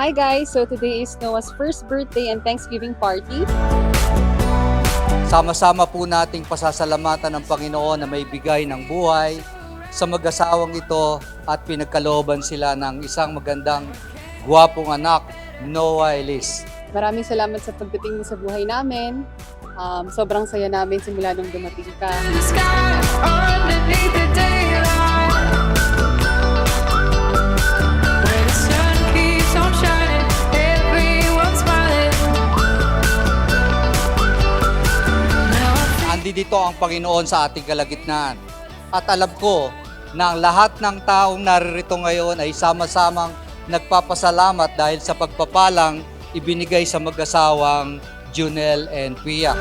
Hi guys! So today is Noah's first birthday and Thanksgiving party. Sama-sama po nating pasasalamatan ng Panginoon na may bigay ng buhay sa mag-asawang ito at pinagkalooban sila ng isang magandang, gwapong anak, Noah Elise. Maraming salamat sa pagdating mo sa buhay namin. Sobrang saya namin simula nung dumating ka. Dito ang Panginoon sa ating kalagitnaan. At alam ko na ang lahat ng taong naririto ngayon ay sama-samang nagpapasalamat dahil sa pagpapalang ibinigay sa mag-asawang Junel and Pia.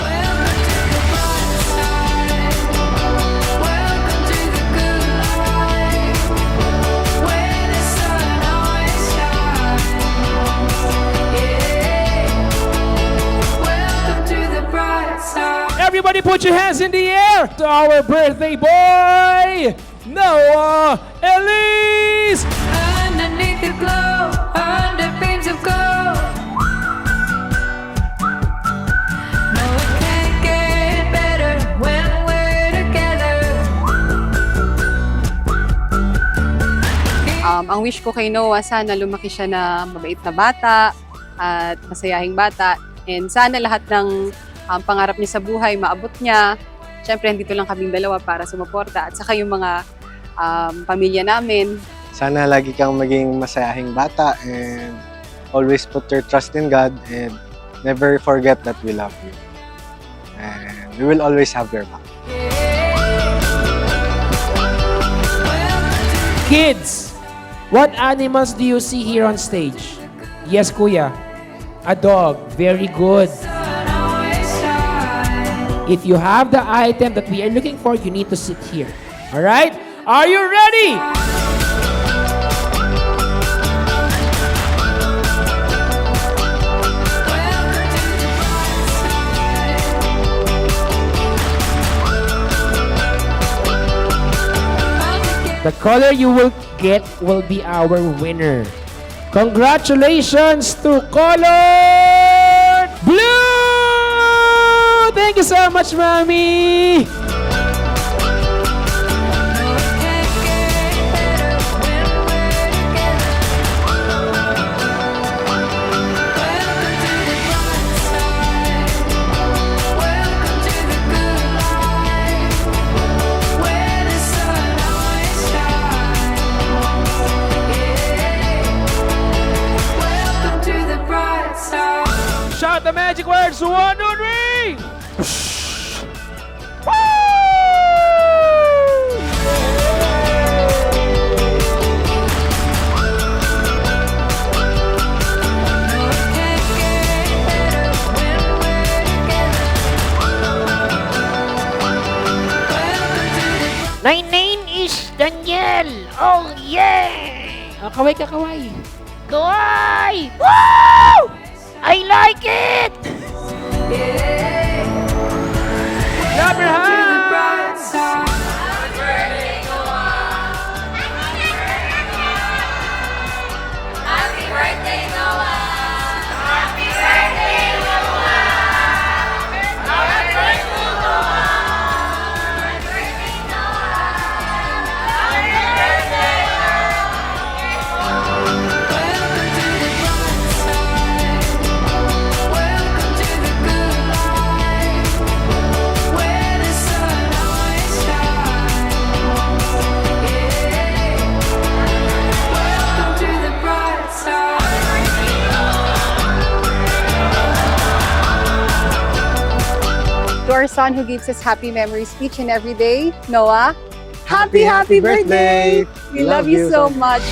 Everybody put your hands in the air to our birthday boy, Noah Elise! Underneath the glow, under beams of gold. No, it can't get better when we're together. Ang wish ko kay Noah, sana lumaki siya na mabait na bata at masayahing bata. And sana lahat ng pangarap niya sa buhay, maabot niya. Siyempre, andito lang kaming dalawa para sumuporta. At saka yung mga pamilya namin. Sana lagi kang maging masayahing bata and always put your trust in God and never forget that we love you. And we will always have your back. Kids, what animals do you see here on stage? Yes, Kuya. A dog. Very good. If you have the item that we are looking for, you need to sit here. All right? Are you ready? The color you will get will be our winner. Congratulations to Color Blue! Thank you so much, Mommy! Shout the magic words, 1, 2, 3! Woo! My name is Daniel. Oh yeah! Kaway ka, kaway. Kawaii! Woo! I like it! Clap your hands! Happy birthday, Noah! Happy birthday, Noah! Happy birthday, Noah! Happy birthday, Noah! Happy birthday! Welcome to the good life, where the sun always shines. Yeah. Welcome to the bright side. To our son who gives us happy memories each and every day, Noah, happy birthday! We love you so much.